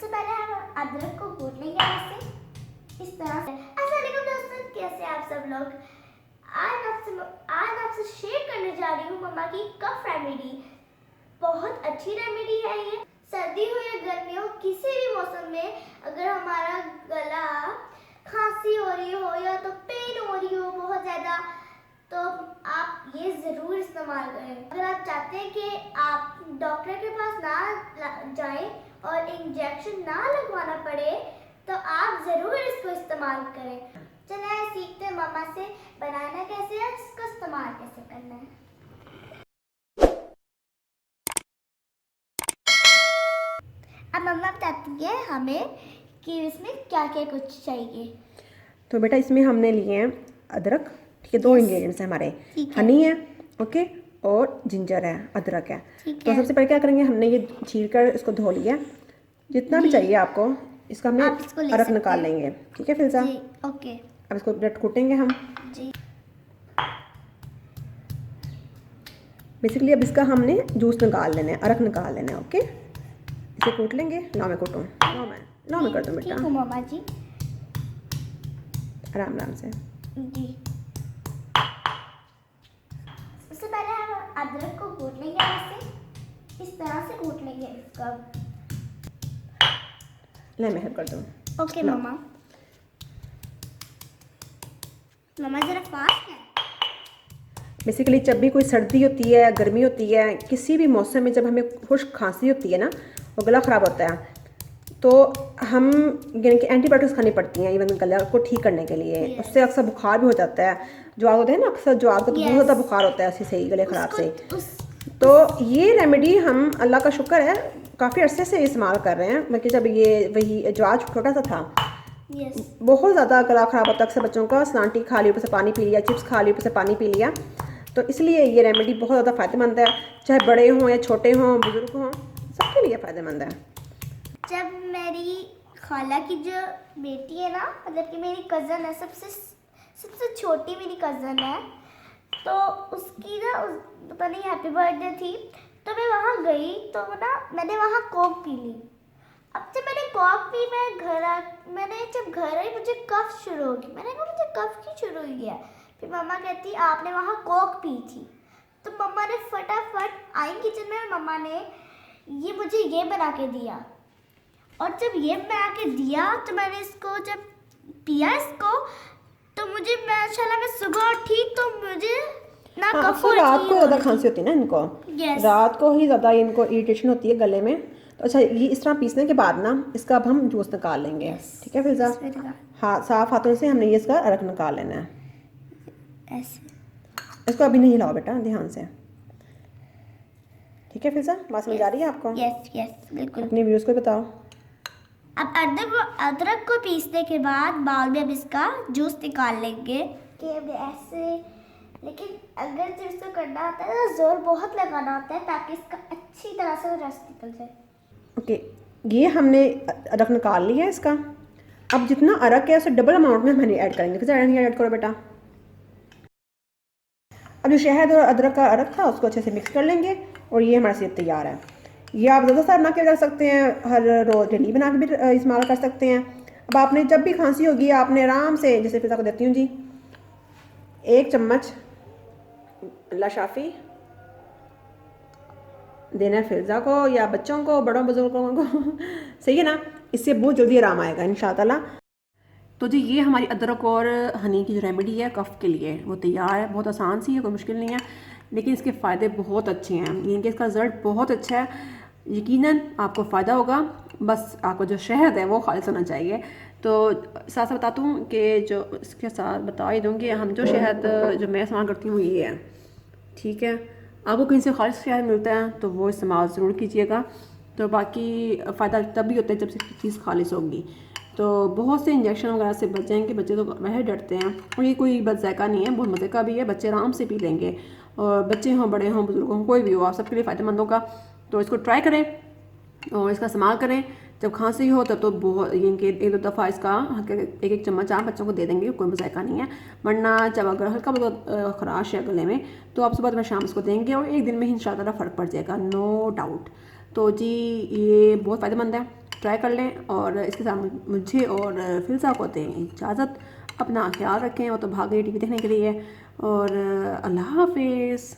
सबसे पहले हम अदरक को कूट लेंगे ऐसे इस तरह से। अस्सलाम वालेकुम दोस्तों, कैसे आप सब लोग। आज आपसे शेयर करने जा रही हूँ मम्मा की कफ रेमेडी। बहुत अच्छी रेमेडी है ये। सर्दी हो या गर्मी हो, किसी भी मौसम में अगर हमारा गला खांसी हो रही हो या तो पेन हो रही हो बहुत ज़्यादा, तो आप ये ज़रूर इस्तेमाल करें। अगर आप चाहते हैं कि आप डॉक्टर के पास ना जाएं और इंजेक्शन ना लगवाना पड़े, तो आप ज़रूर इसको इस्तेमाल करें। चलिए सीखते हैं मम्मा से बनाना कैसे है, इसको इस्तेमाल कैसे करना है। अब मम्मा बताती है हमें कि इसमें क्या क्या कुछ चाहिए। तो बेटा इसमें हमने लिए हैं अदरक, ठीक है। 2 इंग्रेडिएंट्स हैं हमारे, हनी है, ओके, और जिंजर है, अदरक है। तो सबसे पहले क्या करेंगे, हमने ये छील कर इसको धो लिया। जितना भी चाहिए आपको, इसका हमने अदरक निकाल लेंगे, ठीक है फिल्जा। ओके, अब इसको ब्रेड कूटेंगे हम जी। बेसिकली। अब इसका हमने जूस निकाल लेना है, अदरक निकाल लेना है, ओके। इसे कूट लेंगे। लो मैं कूटूँ, लो मैं कर दूँ बेटा, ठीक है मम्मा जी, आराम आराम से जी। सबसे पहले हम अदरक को कूट लेंगे ऐसे इस तरह से कूट लेंगे इसका। ले मैं हेल्प कर दूँ। ओके मम्मा। मम्मा जरा फास्ट है। बेसिकली जब भी कोई सर्दी होती है, गर्मी होती है, किसी भी मौसम में जब हमें खुश्क खांसी होती है ना, और गला ख़राब होता है, तो हम यानी कि एंटीबायोटिक्स खानी पड़ती हैं इवन गला को ठीक करने के लिए। उससे अक्सर बुखार भी हो जाता है। जो आग होते हैं ना, अक्सर जो आग को तो बहुत ज़्यादा बुखार होता है ऐसे ही गले ख़राब से। तो ये रेमेडी हम अल्लाह का शुक्र है काफ़ी अरसे से इस्तेमाल कर रहे हैं। मतलब जब ये वही जो आज छोटा सा था, बहुत ज़्यादा गला ख़राब होता है अक्सर बच्चों का। सलांटी खा ली, ऊपर से पानी पी लिया, चिप्स खा ली, ऊपर से पानी पी लिया। तो इसलिए ये रेमेडी बहुत ज़्यादा फ़ायदेमंद है, चाहे बड़े हों या छोटे हों, बुज़ुर्ग हों, सबके लिए फ़ायदेमंद है। जब मेरी खाला की जो बेटी है ना, मतलब कि मेरी कज़न है, सबसे छोटी मेरी कज़न है, तो उसकी ना पता नहीं हैप्पी बर्थडे थी, तो मैं वहाँ गई तो ना मैंने वहाँ कोक पी ली। अब जब मैंने कोक पी, जब घर आई मुझे कफ शुरू हो गई। मैंने कहा मुझे कफ क्यों शुरू हुई है। फिर मम्मा कहती आपने वहाँ कोक पी थी। तो मम्मा ने फटाफट आई किचन में और मम्मा ने मुझे ये बना के दिया। और जब ये बना के दिया तो मैंने इसको जब पिया इसको, तो मुझे माशाल्लाह मैं सुबह उठी तो मुझे ना कफ हो रही। रात को ज़्यादा खांसी होती है ना इनको, रात को ही ज़्यादा इनको इरिटेशन होती है गले में। तो अच्छा, ये इस तरह पीसने के बाद ना इसका अब हम जूस निकाल लेंगे, ठीक है फिजा। हाँ, साफ हाथों से हमने ये इसका अदरक निकाल लेना है ऐसे। इसको अभी नहीं हिलाओ बेटा, ध्यान से, ठीक है फिजा। बात समझ आ रही है आपको? यस बिल्कुल। अपने व्यूअर्स को बताओ। अब अदरक को पीसने के बाद बाद में अब इसका जूस निकाल लेंगे कि ऐसे। लेकिन अगर जब इसको करना होता है तो जोर बहुत लगाना होता है ताकि इसका अच्छी तरह से रस निकल जाए। ओके, ये हमने अदरक निकाल लिया है इसका। अब जितना अदरक है उसे डबल अमाउंट में हम ऐड करेंगे। फिर ऐड करो बेटा। अब जो शहद और अदरक का अदरक था उसको अच्छे से मिक्स कर लेंगे और ये हमारे से तैयार है। ये आप ज़्यादा सारा बना के रख सकते हैं, हर रोज़ डेली बना के भी इस्तेमाल कर सकते हैं। अब आपने जब भी खांसी होगी आपने आराम से, जैसे फिजा को देती हूँ जी, 1 चम्मच लाशाफी देना है फिजा को या बच्चों को, बड़ों बुजुर्गों को सही है ना। इससे बहुत जल्दी आराम आएगा इंशाअल्लाह। तो जी ये हमारी अदरक और हनी की जो रेमेडी है कफ़ के लिए वो तैयार है। बहुत आसान सी है, कोई मुश्किल नहीं है, लेकिन इसके फ़ायदे बहुत अच्छे हैं। यानी कि इसका रिज़ल्ट बहुत अच्छा है, यकीनन आपको फ़ायदा होगा। बस आपको जो शहद है वो खालिस होना चाहिए। तो साथ साथ बताता हूँ कि जो इसके साथ बता ही दूँगी, हम जो शहद जो मैं इस्तेमाल करती हूँ ये है, ठीक है। आपको कहीं से खालिस शहद मिलता है तो वो इस्तेमाल ज़रूर कीजिएगा। तो बाकी फ़ायदा तब भी होता है जब से चीज़ खालिस होगी। तो बहुत से इंजेक्शन वगैरह से बच जाएंगे। बच्चे तो वह डरते हैं, और ये कोई बद जायका नहीं है, बहुत मज़े का भी है, बच्चे आराम से पी लेंगे। और बच्चे हों, बड़े हों, बुजुर्ग हों, कोई भी हो, आप सबके लिए फ़ायदेमंद होगा। तो इसको ट्राई करें और इसका इस्तेमाल करें। जब खांसी हो तब तो बहुत इनके 1-2 दफ़ा इसका 1-1 चम्मच आप बच्चों को दे देंगे, कोई मज़ायका नहीं है। वरना जब अगर हल्का बहुत खराश है गले में तो आप सुबह में शाम इसको देंगे और 1 दिन में ही इंशाअल्लाह फ़र्क पड़ जाएगा, नो डाउट। तो जी ये बहुत फ़ायदेमंद है। ट्राई कर लें। और इसके साथ मुझे और फिज़ा को दें इजाज़त। अपना ख्याल रखें, वो तो भाग गई टीवी देखने के लिए। और अल्लाह हाफिज़।